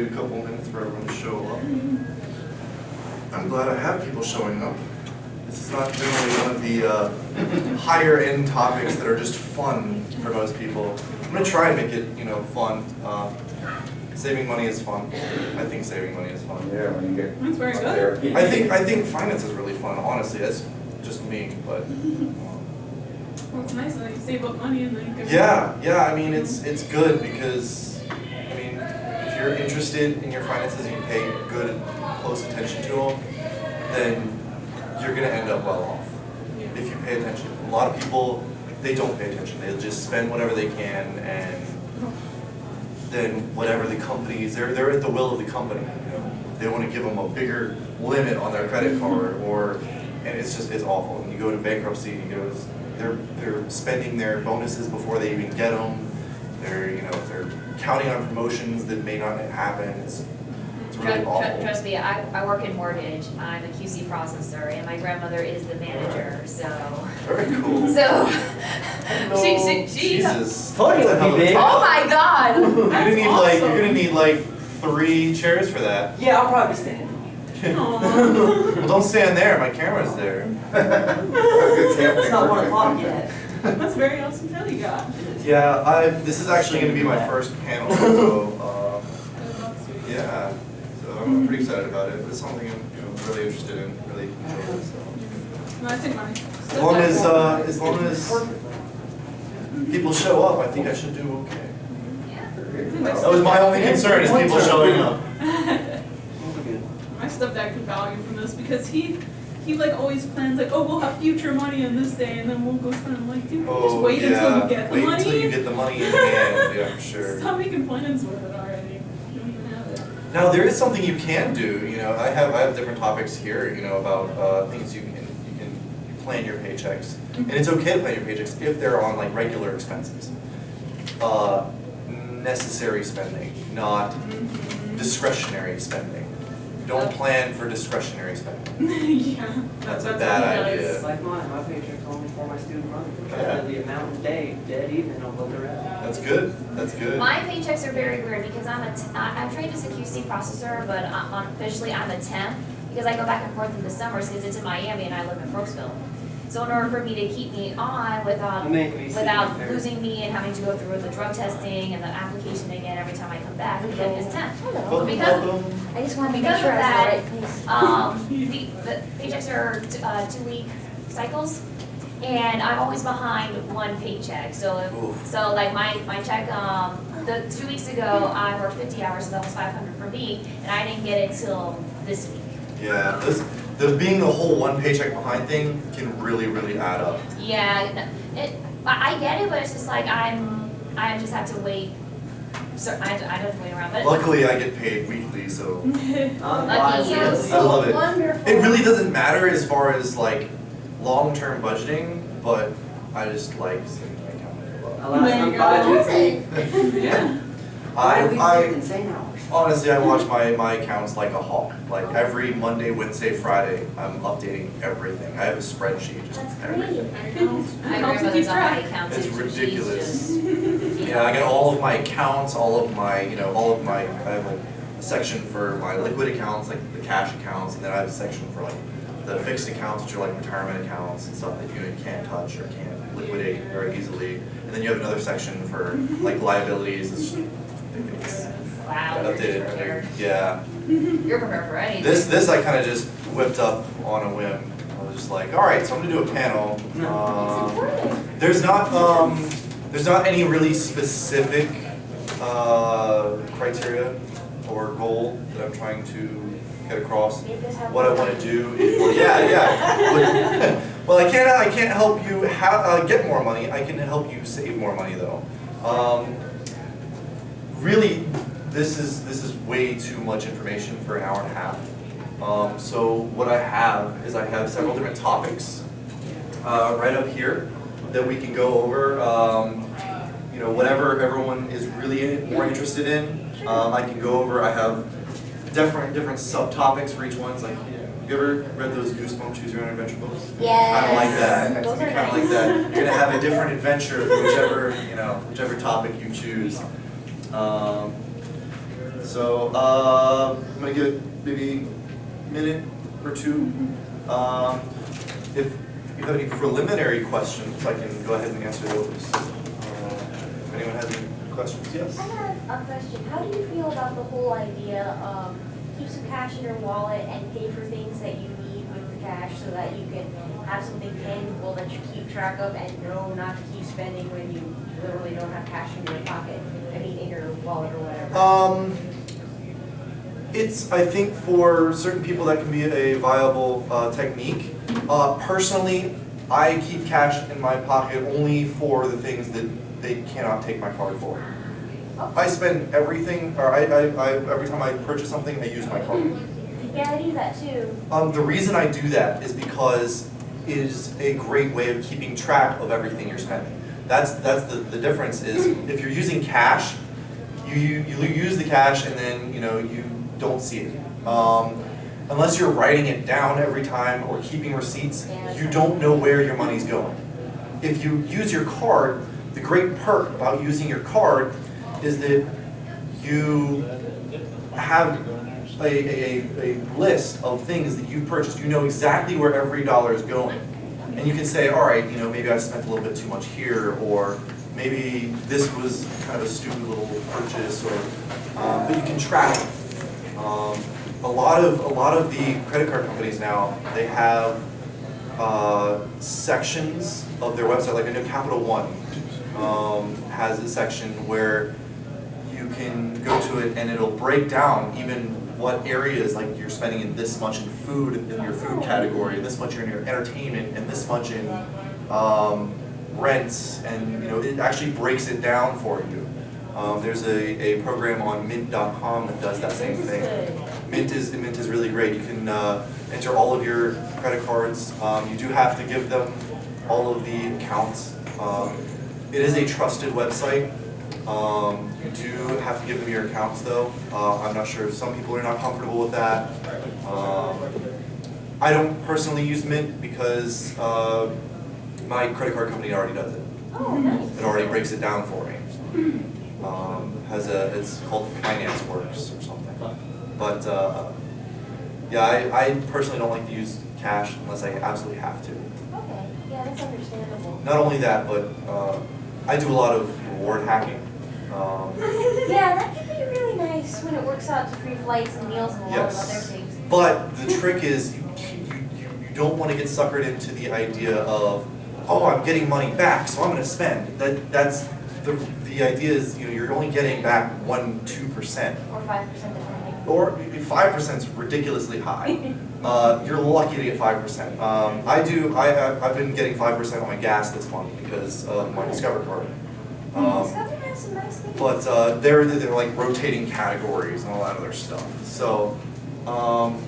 wait a couple minutes for everyone to show up. I'm glad I have people showing up. This is not generally one of the higher end topics that are just fun for most people. I'm gonna try and make it, fun. Saving money is fun. I think saving money is fun. Yeah, when you get. That's very good. I think finance is really fun. Honestly, that's just me, but. Well, it's nice that you save up money and then you can. Yeah. I mean, it's good because, if you're interested in your finances and you pay good, close attention to them, then you're gonna end up well off if you pay attention. A lot of people, they don't pay attention. They'll just spend whatever they can, and then whatever the companies, they're at the will of the company. They want to give them a bigger limit on their credit card, and it's awful. When you go to bankruptcy, they're spending their bonuses before they even get them. They're counting on promotions that may not happen. It's really awful. Trust me, I work in mortgage. I'm a QC processor, and my grandmother is the manager. So. Very cool. So. She Jesus. Told you it would be big. Oh my God. You're gonna need like 3 chairs for that. Yeah, I'll probably stand. Well, don't stand there. My camera's there. It's not 1 o'clock yet. That's very awesome tail you got. Yeah, this is actually going to be my first panel, so yeah. So I'm pretty excited about it. It's something I'm really interested in, really enjoy. So. No, I think mine. As long as people show up, I think I should do okay. That was my only concern, is people showing up. My stepdad could value from this because he always plans we'll have future money on this day and then we'll go spend. I'm like, dude, just wait until you get the money. Wait until you get the money in hand, yeah, for sure. Stop making plans with it already. You don't even have it. Now there is something you can do. I have different topics here. About things you can plan your paychecks, and it's okay to plan your paychecks if they're on like regular expenses, necessary spending, not discretionary spending. Don't plan for discretionary spending. Yeah. That's a bad idea. It's like mine, my paycheck's only for my student loan. Yeah. The amount of day, dead even of what they're at. That's good. That's good. My paychecks are very weird because I'm trained as a QC processor, but officially I'm a temp because I go back and forth in the summers because it's in Miami and I live in Brooksville. So in order for me to keep me on without losing me and having to go through the drug testing and the application again every time I come back, again is temp. I just want to make Because sure of I that, the paychecks are 2-week cycles, and I'm always behind 1 paycheck. So like my check, the 2 weeks ago I worked 50 hours, so that was $500 for me, and I didn't get it till this week. Yeah, being the whole 1 paycheck behind thing can really, really add up. Yeah, I get it, but it's just like I just have to wait. So I don't have to wait around. But Luckily, I get paid weekly, so lucky you. I love it. Wonderful. It really doesn't matter as far as like long-term budgeting, but I just like seeing my accountant go up. There you go. Yeah. I insane hours. honestly, I watch my accounts like a hawk. Like every Monday, Wednesday, Friday, I'm updating everything. I have a spreadsheet, just That's everything. My grandmother's on my account too. It's ridiculous. She's just, Yeah, I get all of my accounts, I have like a section for my liquid accounts, like the cash accounts, and then I have a section for like the fixed accounts, which are like retirement accounts and stuff that you can't touch or can't liquidate very easily. And then you have another section for like liabilities. It's ridiculous. wow, I you're updated just prepared. Yeah. You're prepared for anything. This I kind of just whipped up on a whim. I was just like, all right, so I'm gonna do a panel. There's not any really specific criteria or goal that I'm trying to get across. What I want to do is, well, I can't help you get more money. I can help you save more money though. Really, this is way too much information for an hour and a half. So what I have is several different topics right up here that we can go over. Whatever everyone is really more interested in, I can go over. I have different subtopics for each one. It's like, you ever read those Goosebumps Choose Your Own Adventure books? Yes. Kind of like that. Those are Kind of like that. You're gonna have a different adventure, whichever topic you choose. So I'm gonna give it maybe a minute or two. If you have any preliminary questions, I can go ahead and answer those. If anyone has any questions, yes? I have a question. How do you feel about the whole idea of keep some cash in your wallet and pay for things that you need with the cash so that you can have something tangible that you keep track of and know not to keep spending when you literally don't have cash in your pocket? I mean, in your wallet or whatever. It's, I think for certain people that can be a viable technique. Personally, I keep cash in my pocket only for the things that they cannot take my card for. I spend everything, or every time I purchase something, I use my card. Yeah, I do that too. The reason I do that is because it is a great way of keeping track of everything you're spending. That's the difference is if you're using cash, you use the cash and then you don't see it. Unless you're writing it down every time or keeping receipts, you don't know where your money's going. If you use your card, the great perk about using your card is that you have a list of things that you purchased. You know exactly where every dollar is going. And you can say, all right, maybe I spent a little bit too much here, or maybe this was kind of a stupid little purchase, or but you can track it. A lot of the credit card companies now, they have sections of their website. Like I know Capital One has a section where you can go to it and it'll break down even what areas, like you're spending in this much in food in your food category, and this much in your entertainment, and this much in rents, and it actually breaks it down for you. There's a program on Mint.com that does that same thing. Mint is really great. You can enter all of your credit cards. You do have to give them all of the accounts. It is a trusted website. You do have to give them your accounts though. I'm not sure, some people are not comfortable with that. I don't personally use Mint because my credit card company already does it. Oh, nice. It already breaks it down for me. It's called Finance Works or something. But yeah, I personally don't like to use cash unless I absolutely have to. Okay, yeah, that's understandable. Not only that, but I do a lot of reward hacking. Yeah, that can be really nice when it works out to free flights and meals and a lot of other things. But the trick is you don't want to get suckered into the idea of, oh, I'm getting money back, so I'm going to spend. That's the idea is you're only getting back 1-2%. Or 5% depending. Or 5% is ridiculously high. You're lucky to get 5%. I've been getting 5% on my gas this month because of my Discover card. Discover has some nice things. But they're like rotating categories and all that other stuff. So, I don't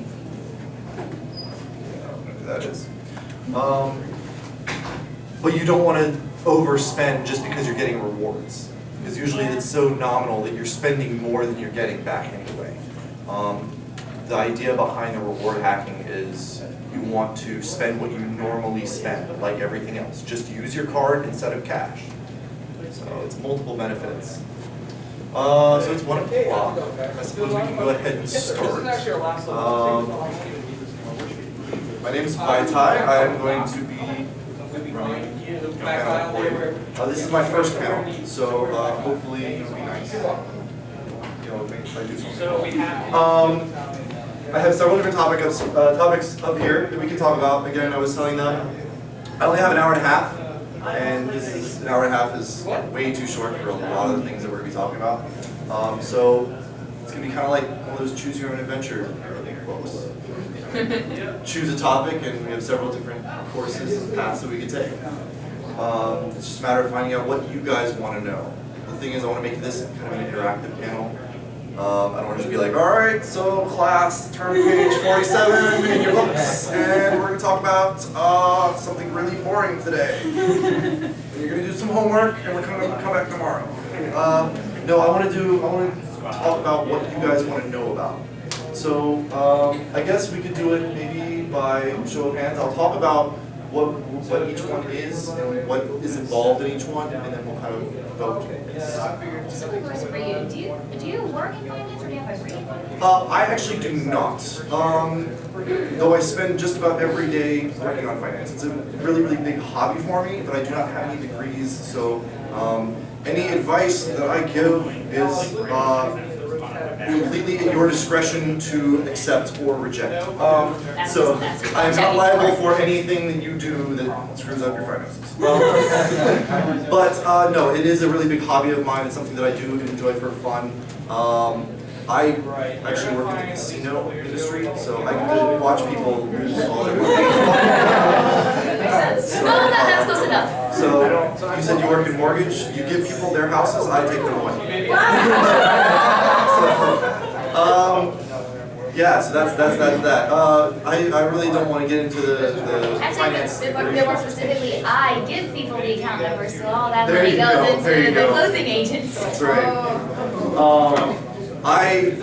know who that is. But you don't want to overspend just because you're getting rewards. Because usually it's so nominal that you're spending more than you're getting back anyway. The idea behind the reward hacking is you want to spend what you normally spend, like everything else. Just use your card instead of cash. So it's multiple benefits. So it's 1 o'clock. I suppose we can go ahead and start. My name is VItai. I am going to be running panel for you. This is my first panel, so hopefully it'll be nice. If I do something. I have several different topics up here that we can talk about. Again, I was telling them I only have an hour and a half, and an hour and a half is way too short for a lot of the things that we're going to be talking about. So it's going to be kind of like one of those choose your own adventure books. Choose a topic, and we have several different courses and paths that we can take. It's just a matter of finding out what you guys want to know. The thing is, I want to make this kind of an interactive panel. I don't want to just be like, all right, so class, turn to page 47 in your books, and we're going to talk about something really boring today. And you're going to do some homework, and we're going to come back tomorrow. No, I want to talk about what you guys want to know about. So I guess we could do it maybe by show of hands. I'll talk about what each one is and what is involved in each one, and then we'll kind of vote. Just a quick question for you. Do you work in finance or do you have a degree in finance? I actually do not. Though I spend just about every day working on finance. It's a really, really big hobby for me, but I do not have any degrees, so any advice that I give is completely at your discretion to accept or reject. So I'm not liable for anything that you do that screws up your finances. But no, it is a really big hobby of mine. It's something that I do enjoy for fun. I actually work in the casino industry, so I get to watch people lose all their money. Makes sense. No, that's close enough. So you said you work in mortgage. You give people their houses. I take their money. Yeah, so that's that. I really don't want to get into the finance. Actually, more specifically, I give people the account numbers, so all that There money you go, goes there you into the go. closing agents. That's right. I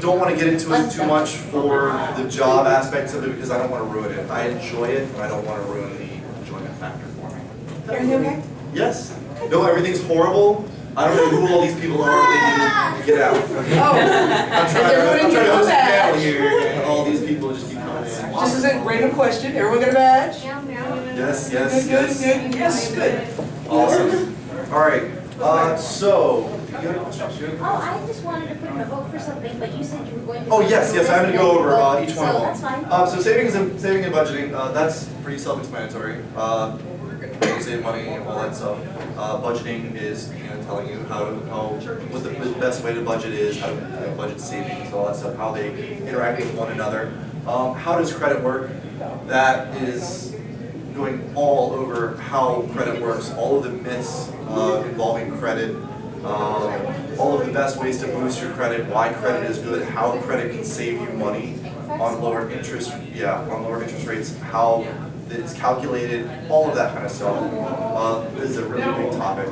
don't want to get into it too much for the job aspects of it because I don't want to ruin it. I enjoy it, but I don't want to ruin the enjoyment factor for me. Everything okay? Yes. No, everything's horrible. I don't know who all these people are. They need to get out. Oh, I'm trying to host a panel here, and all these people just keep coming in. just as a random question, everyone got a badge? Yes, yes, Good, yes. good, yes, good. Awesome. All right. So. You got a question? Oh, I just wanted to put in a vote for something, but you said you were going to. Oh, yes, I'm going to go over each one of them. So that's fine. So saving and budgeting, that's pretty self-explanatory. You save money, all that stuff. Budgeting is telling you what the best way to budget is, how to budget savings, all that stuff, how they interact with one another. How does credit work? That is going all over how credit works, all of the myths involving credit. All of the best ways to boost your credit, why credit is good, how credit can save you money on lower interest rates, how it's calculated, all of that kind of stuff. This is a really big topic.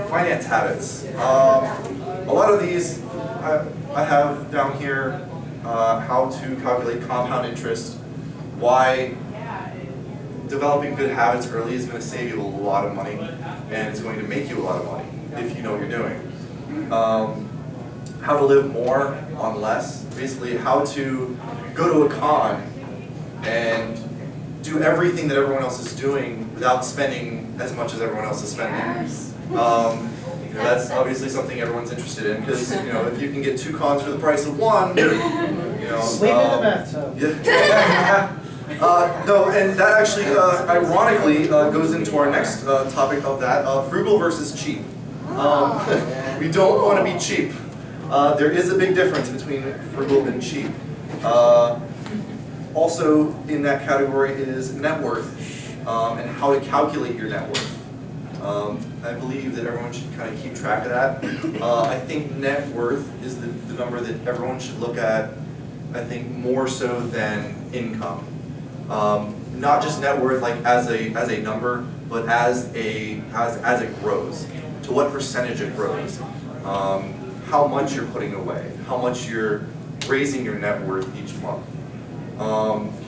Finance habits. A lot of these I have down here, how to calculate compound interest, why developing good habits early is going to save you a lot of money, and it's going to make you a lot of money if you know what you're doing. How to live more on less, basically how to go to a con and do everything that everyone else is doing without spending as much as everyone else is spending. That's obviously something everyone's interested in because if you can get 2 cons for the price of 1, Sleep in the bathtub. Yeah. No, and that actually, ironically, goes into our next topic of that, frugal versus cheap. We don't want to be cheap. There is a big difference between frugal and cheap. Also in that category is net worth and how to calculate your net worth. I believe that everyone should kind of keep track of that. I think net worth is the number that everyone should look at, I think, more so than income. Not just net worth like as a number, but as it grows. To what percentage it grows. How much you're putting away. How much you're raising your net worth each month.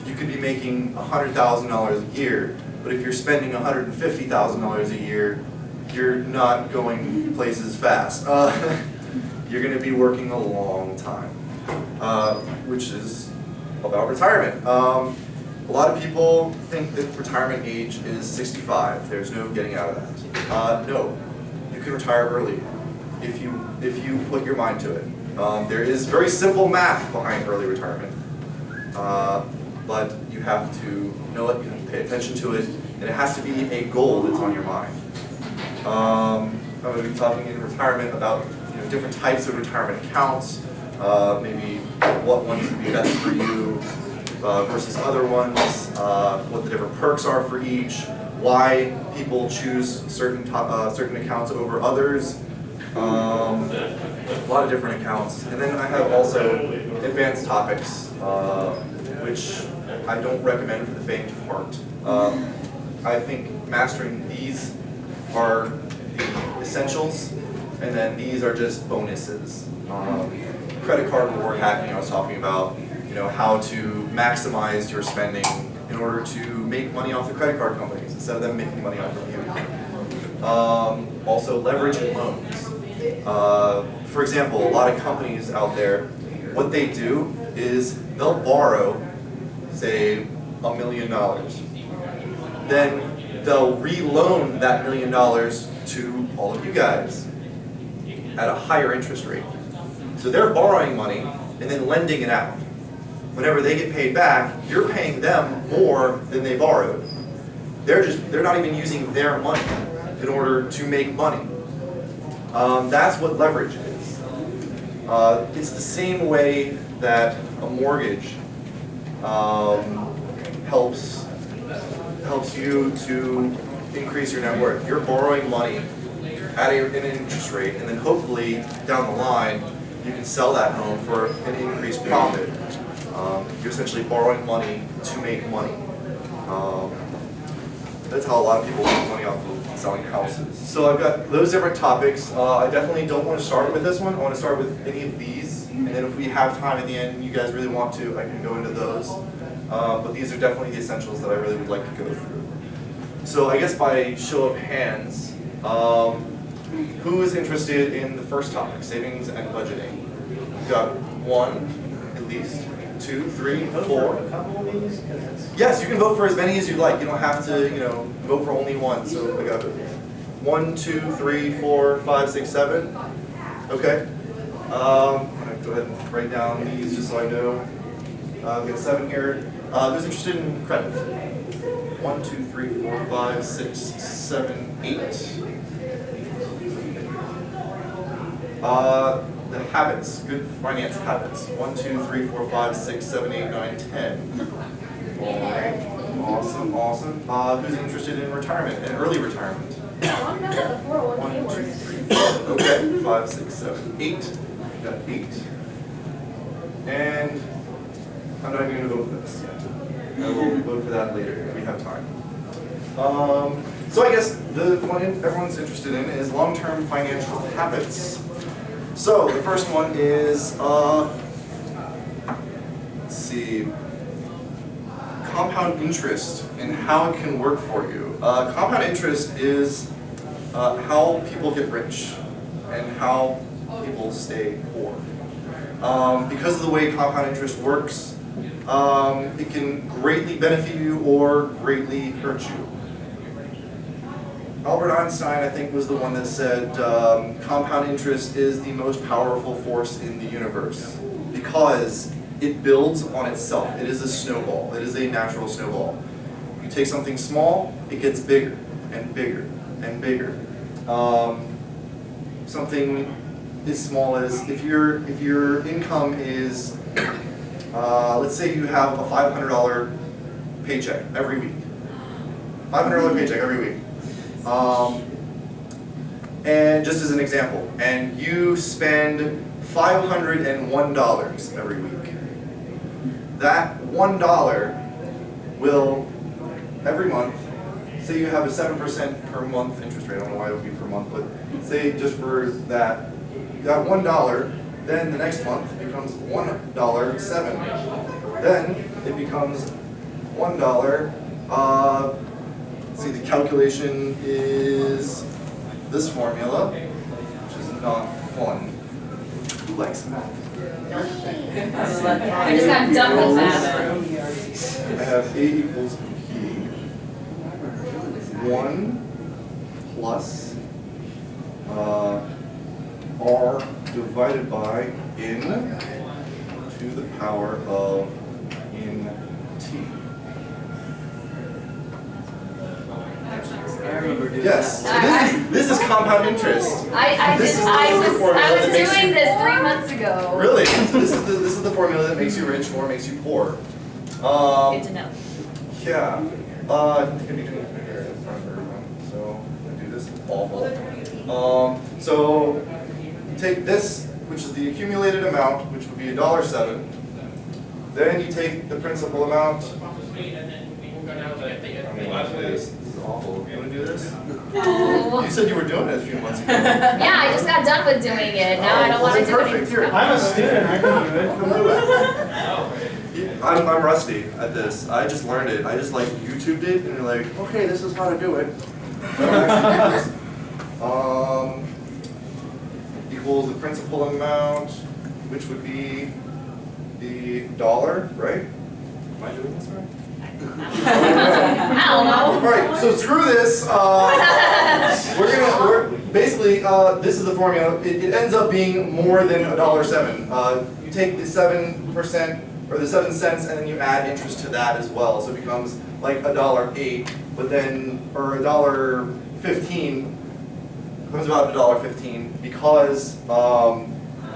You could be making $100,000 a year, but if you're spending $150,000 a year, you're not going places fast. You're going to be working a long time, which is about retirement. A lot of people think that retirement age is 65. There's no getting out of that. No, you can retire early if you put your mind to it. There is very simple math behind early retirement, but you have to know it, you have to pay attention to it, and it has to be a goal that's on your mind. I'm going to be talking in retirement about different types of retirement accounts, maybe what ones would be best for you versus other ones, what the different perks are for each, why people choose certain accounts over others, a lot of different accounts. And then I have also advanced topics, which I don't recommend for the faint of heart. I think mastering these are the essentials, and then these are just bonuses. Credit card reward hacking I was talking about, how to maximize your spending in order to make money off the credit card companies instead of them making money off of you. Also, leverage and loans. For example, a lot of companies out there, what they do is they'll borrow, say, $1 million. Then they'll re-loan that $1 million to all of you guys at a higher interest rate. So they're borrowing money and then lending it out. Whenever they get paid back, you're paying them more than they borrowed. They're not even using their money in order to make money. That's what leverage is. It's the same way that a mortgage helps you to increase your net worth. You're borrowing money at an interest rate, and then hopefully down the line you can sell that home for an increased profit. You're essentially borrowing money to make money. That's how a lot of people make money off of selling houses. So I've got those different topics. I definitely don't want to start with this one. I want to start with any of these, and then if we have time at the end, you guys really want to, I can go into those. But these are definitely the essentials that I really would like to go through. So I guess by show of hands, who is interested in the first topic, savings and budgeting? We've got one, at least, 2, 3, 4. A couple of these, 'cause it's. Yes, you can vote for as many as you like. You don't have to, vote for only one. So I got 1, 2, 3, 4, 5, 6, 7. Okay. I'm gonna go ahead and write down these just so I know. I've got 7 here. Who's interested in credit? 1, 2, 3, 4, 5, 6, 7, 8. The habits, good finance habits. 1, 2, 3, 4, 5, 6, 7, 8, 9, 10. All right. Awesome, awesome. Who's interested in retirement and early retirement? I'm not at the 401k 1, 2, works. 3, 4. Okay. 5, 6, 7, 8. Got 8. And I'm not even going to vote for this yet. I will vote for that later if we have time. So I guess the one everyone's interested in is long-term financial habits. So the first one is, let's see, compound interest and how it can work for you. Compound interest is how people get rich and how people stay poor. Because of the way compound interest works, it can greatly benefit you or greatly hurt you. Albert Einstein, I think, was the one that said compound interest is the most powerful force in the universe because it builds on itself. It is a snowball. It is a natural snowball. You take something small, it gets bigger and bigger and bigger. Something as small as if your income is, let's say you have a $500 paycheck every week. $500 paycheck every week. And just as an example, and you spend $501 every week. That $1 will, every month, say you have a 7% per month interest rate, I don't know why it would be per month, but say just for that, you got $1, then the next month it becomes $1.07. Then it becomes $1, see, the calculation is this formula, which is not fun. Who likes math? I just got done with that. I have A equals P. 1 plus R divided by N to the power of NT. Yes, so this is compound interest. I was doing this 3 months ago. Really? So this is the formula that makes you rich or makes you poor. Good to know. Yeah. It can be doing it here in front of everyone. So I do this awful. So you take this, which is the accumulated amount, which would be $1.07. Then you take the principal amount. This is awful. You want to do this? Oh. You said you were doing it a few months ago. Yeah, I just got done with doing it. Now I don't want to do Perfect. it. Here. I'm a student, I can do it. Come do it. I'm rusty at this. I just learned it. I just like YouTubed it, and you're like, okay, this is how to do it. Equals the principal amount, which would be the dollar, right? Am I doing this right? I don't know. All right, so screw this. We're basically, this is the formula. It ends up being more than $1.07. You take the 7% or the 7 cents, and then you add interest to that as well. So it becomes like $1.08, but then, or $1.15, becomes about $1.15 because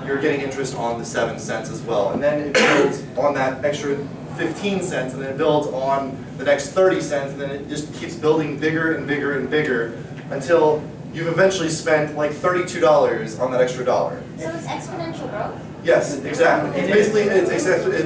you're getting interest on the 7 cents as well. And then it builds on that extra 15 cents, and then it builds on the next 30 cents, and then it just keeps building bigger and bigger and bigger until you've eventually spent like $32 on that extra dollar. So it's exponential growth? Yes, exactly. It's basically,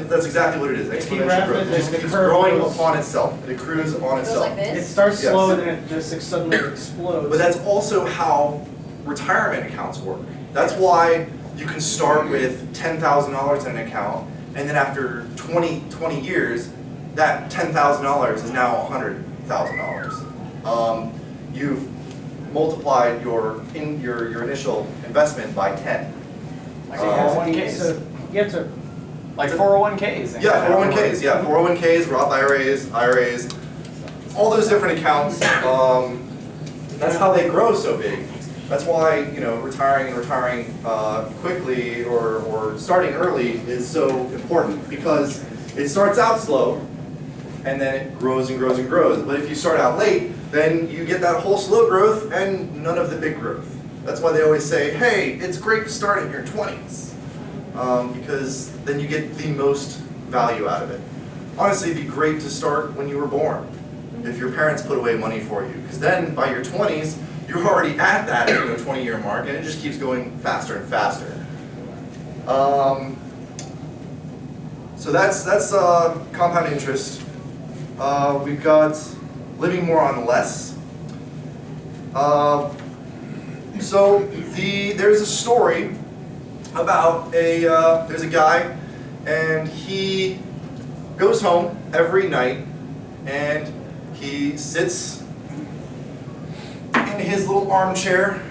that's exactly what it is, If you exponential graph growth. it, It just the keeps curve growing goes- upon itself. It accrues on It goes itself. like It this? starts Yes. slow and then it just suddenly explodes. But that's also how retirement accounts work. That's why you can start with $10,000 in an account, and then after 20 years, that $10,000 is now $100,000. You've multiplied your initial investment by 10. Like 401ks. So you have to, Like 401ks. Yeah, 401ks. Yeah, 401ks, Roth IRAs, all those different accounts. That's how they grow so big. That's why, you know, retiring quickly or starting early is so important, because it starts out slow and then it grows and grows and grows. But if you start out late, then you get that whole slow growth and none of the big growth. That's why they always say, hey, it's great to start in your 20s, because then you get the most value out of it. Honestly, it'd be great to start when you were born, if your parents put away money for you, because then by your 20s, you're already at that 20-year mark, and it just keeps going faster and faster. So that's compound interest. We've got living more on less. So there's a story about there's a guy, and he goes home every night, and he sits in his little armchair,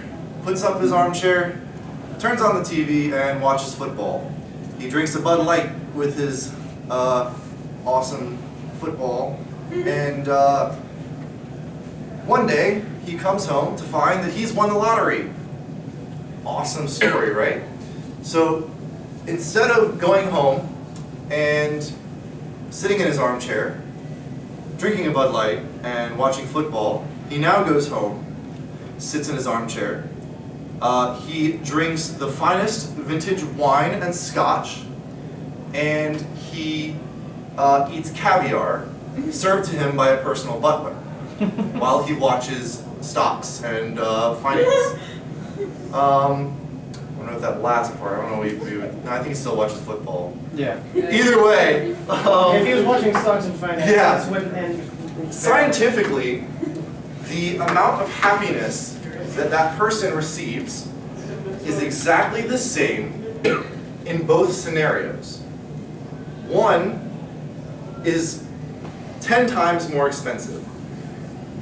puts up his armchair, turns on the TV, and watches football. He drinks a Bud Light with his awesome football, and one day he comes home to find that he's won the lottery. Awesome story, right? So instead of going home and sitting in his armchair, drinking a Bud Light and watching football, he now goes home, sits in his armchair, he drinks the finest vintage wine and scotch, and he eats caviar served to him by a personal butler while he watches stocks and finance. I don't know if that last part, I don't know if no, I think he still watches football. yeah. Either way, If he was watching stocks and finance, Yeah. that's when, and scientifically, the amount of happiness that that person receives is exactly the same in both scenarios. One is 10 times more expensive,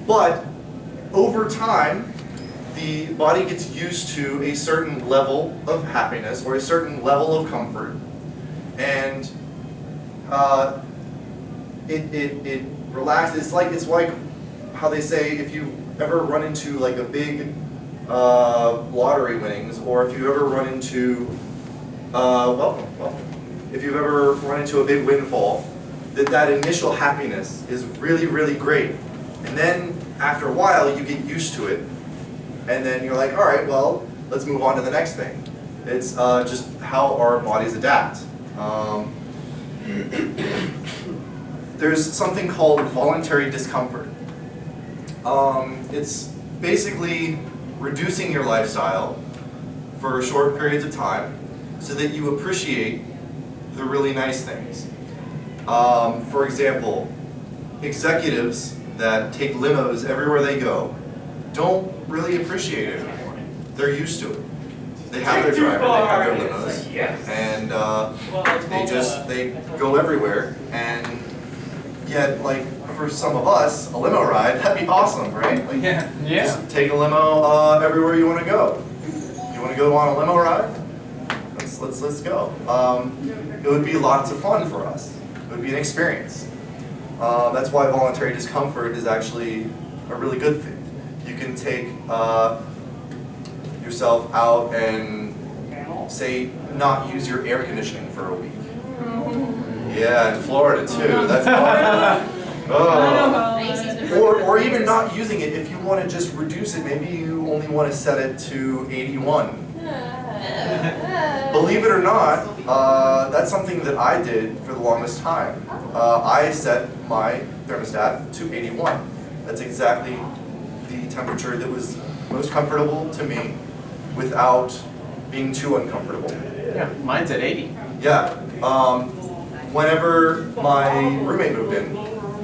but over time, the body gets used to a certain level of happiness or a certain level of comfort, and it relaxes. It's like how they say, if you ever run into like a big lottery winnings, or if you ever run into welcome. If you've ever run into a big windfall, that initial happiness is really, really great, and then after a while you get used to it, and then you're like, all right, well, let's move on to the next thing. It's just how our bodies adapt. There's something called voluntary discomfort. It's basically reducing your lifestyle for short periods of time so that you appreciate the really nice things. For example, executives that take limos everywhere they go don't really appreciate it anymore. They're used to it. they have their driver, they have their limos, and they go everywhere. And yet, like for some of us, a limo ride, that'd be awesome, right? Like, just take a limo everywhere you want to go. You want to go on a limo ride? Let's go. It would be lots of fun for us. It would be an experience. That's why voluntary discomfort is actually a really good thing. You can take yourself out and say not use your air conditioning for a week. Yeah, in Florida too. That's awesome. Oh. Or even not using it if you want to just reduce it. Maybe you only want to set it to 81. Believe it or not, that's something that I did for the longest time. I set my thermostat to 81. That's exactly the temperature that was most comfortable to me without being too uncomfortable. Yeah, mine's at 80. Yeah. Whenever my roommate moved in,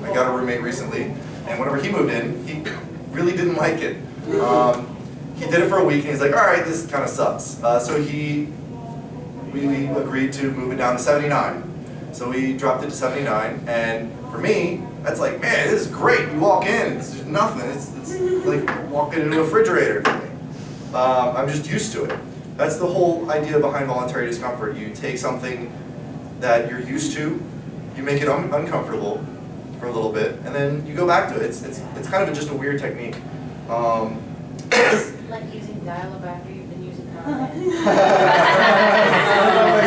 I got a roommate recently, and whenever he moved in, he really didn't like it. He did it for a week, and he's like, all right, this kind of sucks. So we agreed to move it down to 79. So we dropped it to 79, and for me, that's like, man, this is great. You walk in, it's just nothing. It's like walking into a refrigerator for me. I'm just used to it. That's the whole idea behind voluntary discomfort. You take something that you're used to, you make it uncomfortable for a little bit, and then you go back to it. It's kind of just a weird technique. Like using dial-up after you've been using dial-up.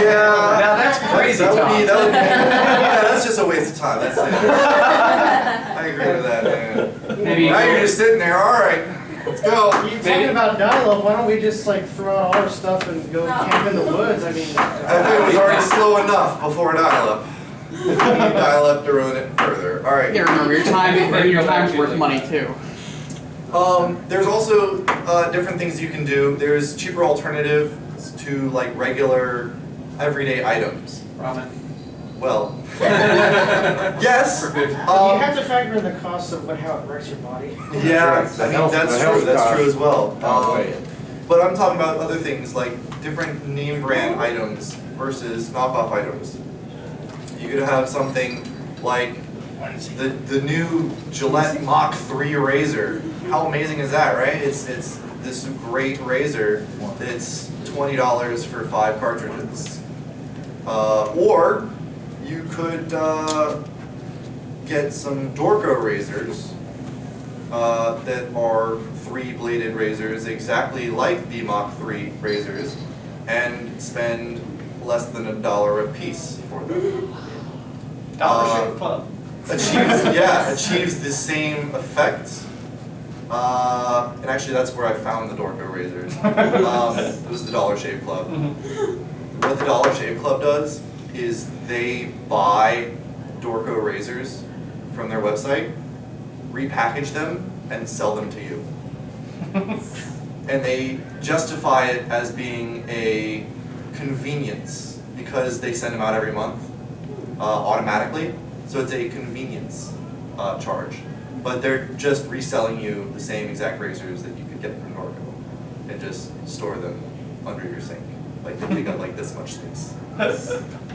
Yeah. Now that's crazy talk. Yeah, that's just a waste of time. That's it. I agree with that, man. Maybe Now you're just sitting there. All right, let's go. You're talking about dial-up, why don't we just like throw out all our stuff and go camp in the woods? I mean, I think it was already slow enough before dial-up. Dial-up to ruin it further. All right. Yeah, remember your time's worth money too. There's also different things you can do. There's cheaper alternatives to like regular, everyday items. Ramen. Well, yes. you have to factor in the cost of how it wrecks your body. Yeah, I mean, that's true. That's true as well. But I'm talking about other things like different name brand items versus knockoff items. You could have something like the new Gillette Mach 3 razor. How amazing is that, right? It's this great razor that's $20 for 5 cartridges. Or you could get some Dorco razors that are 3-bladed razors, exactly like the Mach 3 razors, and spend less than $1 a piece for them. Dollar Shave Club. Achieves the same effect. And actually that's where I found the Dorco razors. It was the Dollar Shave Club. What the Dollar Shave Club does is they buy Dorco razors from their website, repackage them, and sell them to you. And they justify it as being a convenience because they send them out every month automatically. So it's a convenience charge. But they're just reselling you the same exact razors that you could get from Dorco and just store them under your sink. Like they take up like this much space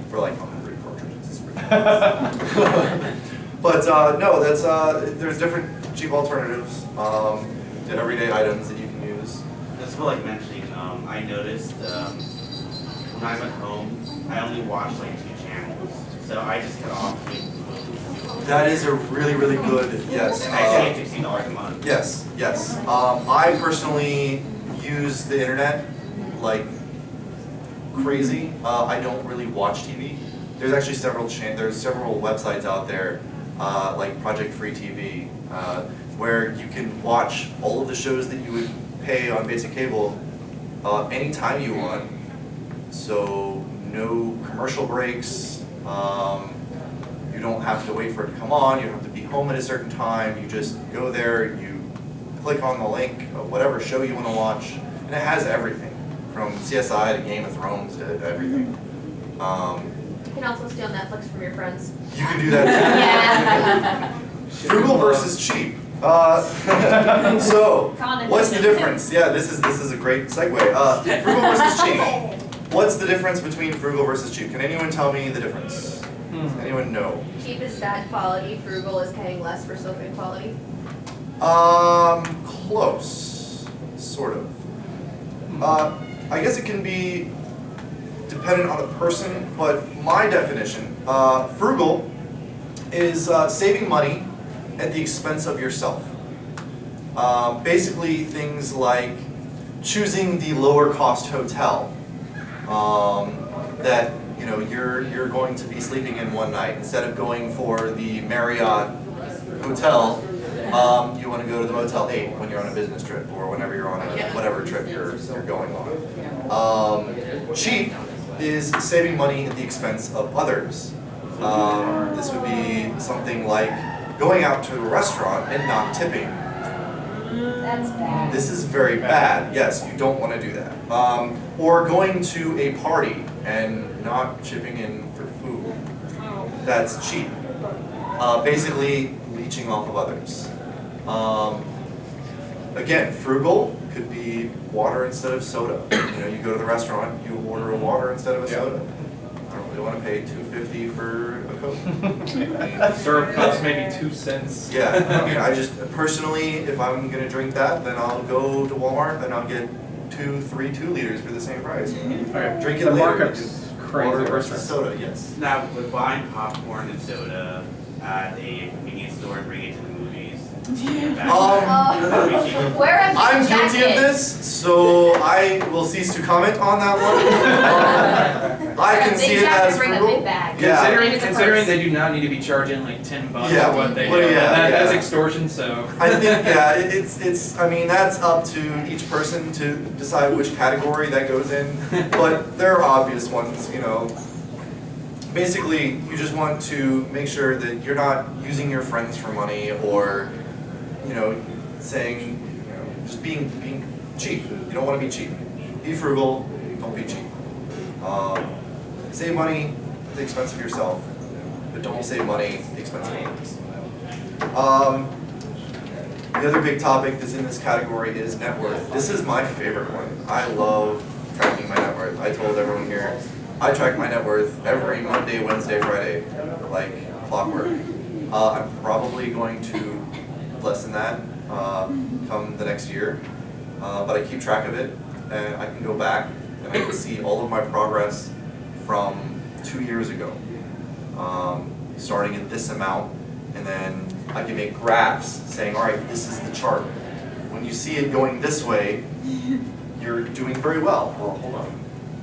for like 100 cartridges. It's ridiculous. But no, that's there's different cheap alternatives to everyday items that you can use. That's what like mentioning. I noticed when I'm at home, I only watch like 2 channels, so I just cut off. That is a really, really good, yes. And I pay $16 a month. Yes, yes. I personally use the internet like crazy. I don't really watch TV. There's actually several websites out there like Project Free TV where you can watch all of the shows that you would pay on basic cable anytime you want. So no commercial breaks. You don't have to wait for it to come on, you don't have to be home at a certain time, you just go there, you click on the link of whatever show you want to watch, and it has everything, from CSI to Game of Thrones to everything. You can also steal Netflix from your friends. You can do that too. Yeah. Frugal versus cheap. So, Condemnation. what's the difference? Yeah, this is a great segue. Frugal versus cheap. What's the difference between frugal versus cheap? Can anyone tell me the difference? Anyone know? Cheap is bad quality, frugal is paying less for still good quality. Close, sort of. I guess it can be dependent on the person, but my definition, frugal is saving money at the expense of yourself. Basically things like choosing the lower cost hotel that you're going to be sleeping in one night instead of going for the Marriott hotel. You want to go to the Motel 8 when you're on a business trip or whenever you're on a whatever trip you're going on. Cheap is saving money at the expense of others. This would be something like going out to a restaurant and not tipping. That's bad. This is very bad. Yes, you don't want to do that. Or going to a party and not chipping in for food. That's cheap. Basically, leeching off of others. Again, frugal could be water instead of soda. You go to the restaurant, you order a water instead of a soda. I don't really want to pay $2.50 for a Coke. Syrup costs maybe 2 cents. Yeah, I just personally, if I'm gonna drink that, then I'll go to Walmart and I'll get 2 liters for the same price. Okay. Drink it The later. markup's crazy Water versus versus soda, yes. Now, with buying popcorn and soda at a convenience store and bringing it to the movies. Where am I'm guilty of this, so I will cease to comment on that one. I can see it as Bring a frugal. big bag. Yeah. Considering they do not need to be charging like $10 Yeah, for what they well, do. yeah, That's yeah. extortion, so. I think, yeah, it's, I mean, that's up to each person to decide which category that goes in, but there are obvious ones, Basically, you just want to make sure that you're not using your friends for money or, saying, just being cheap. You don't want to be cheap. Be frugal, don't be cheap. Save money at the expense of yourself, but don't save money at the expense of others. The other big topic that's in this category is net worth. This is my favorite one. I love tracking my net worth. I told everyone here, I track my net worth every Monday, Wednesday, Friday, like clockwork. I'm probably going to lessen that come the next year, but I keep track of it, and I can go back and I can see all of my progress from 2 years ago, starting at this amount, and then I can make graphs saying, all right, this is the chart. When you see it going this way, you're doing very well. Well, hold on.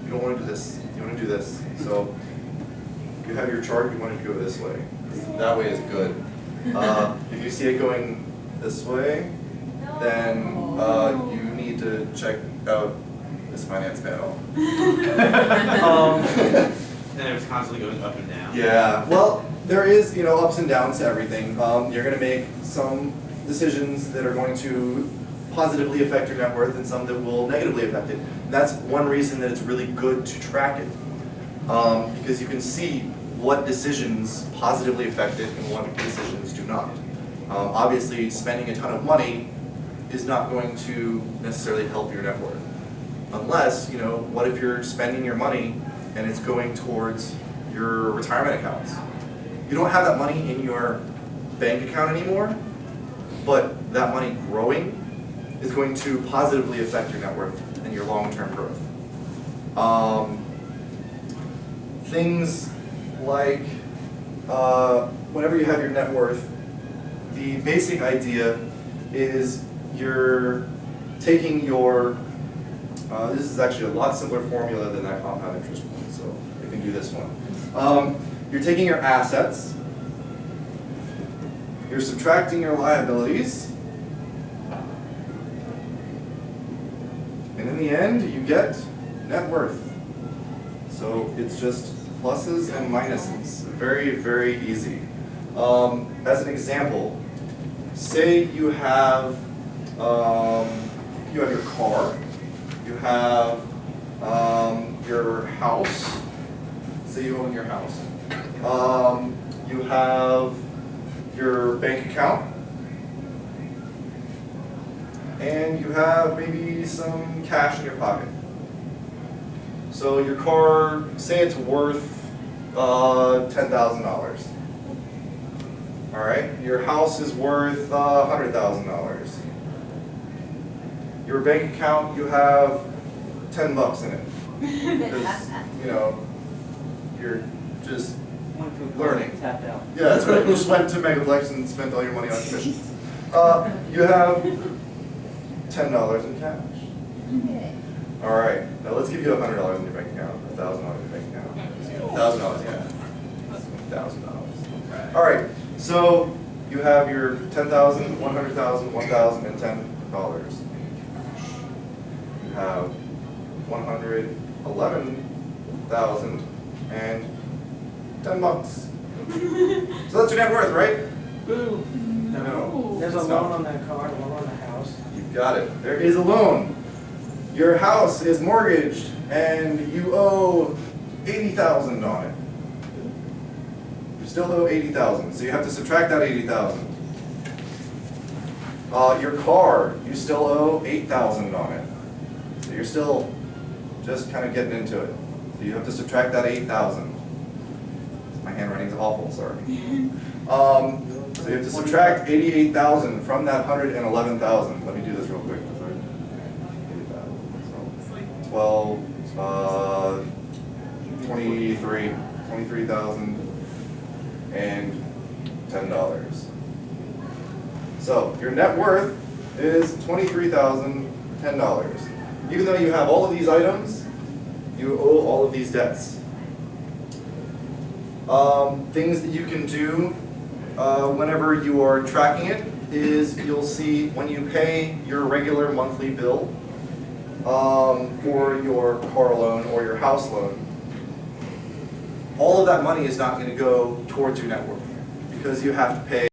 You don't want to do this. You want to do this. So you have your chart, you want it to go this way. That way is good. If you see it going this way, then you need to check out this finance panel. And it was constantly going up and down. Yeah, well, there is, ups and downs to everything. You're going to make some decisions that are going to positively affect your net worth and some that will negatively affect it. And that's one reason that it's really good to track it, because you can see what decisions positively affect it and what decisions do not. Obviously, spending a ton of money is not going to necessarily help your net worth. Unless, what if you're spending your money and it's going towards your retirement accounts? You don't have that money in your bank account anymore, but that money growing is going to positively affect your net worth and your long-term growth. Things like whenever you have your net worth, the basic idea is you're taking your, this is actually a lot simpler formula than that compound interest one, so you can do this one. You're taking your assets, you're subtracting your liabilities, and in the end, you get net worth. So it's just pluses and minuses. Very, very easy. As an example, say you have your car, you have your house. Say you own your house. You have your bank account, and you have maybe some cash in your pocket. So your car, say it's worth $10,000. All right, your house is worth $100,000. Your bank account, you have $10 in it. Because, you know, you're just learning. Tapped out. Yeah, that's right. You just went to Megaplex and spent all your money on commissions. You have $10 in cash. All right, now let's give you $100 in your bank account, $1,000 in your bank account. $1,000, yeah. $1,000. All right, so you have your $10,000, $100,000, $1,000, and $10. You have $111,000 and $10. So that's your net worth, right? Boo. No. There's a it's loan not. on that car, a loan on the house. You've got it. There is a loan. Your house is mortgaged and you owe $80,000 on it. You still owe $80,000, so you have to subtract that $80,000. Your car, you still owe $8,000 on it. So you're still just kind of getting into it. So you have to subtract that $8,000. My handwriting's awful, sorry. So you have to subtract $88,000 from that $111,000. Let me do this real quick. 12, 23,000 and $10. So your net worth is $23,010. Even though you have all of these items, you owe all of these debts. Things that you can do whenever you are tracking it is you'll see when you pay your regular monthly bill for your car loan or your house loan, all of that money is not going to go towards your net worth because you have to pay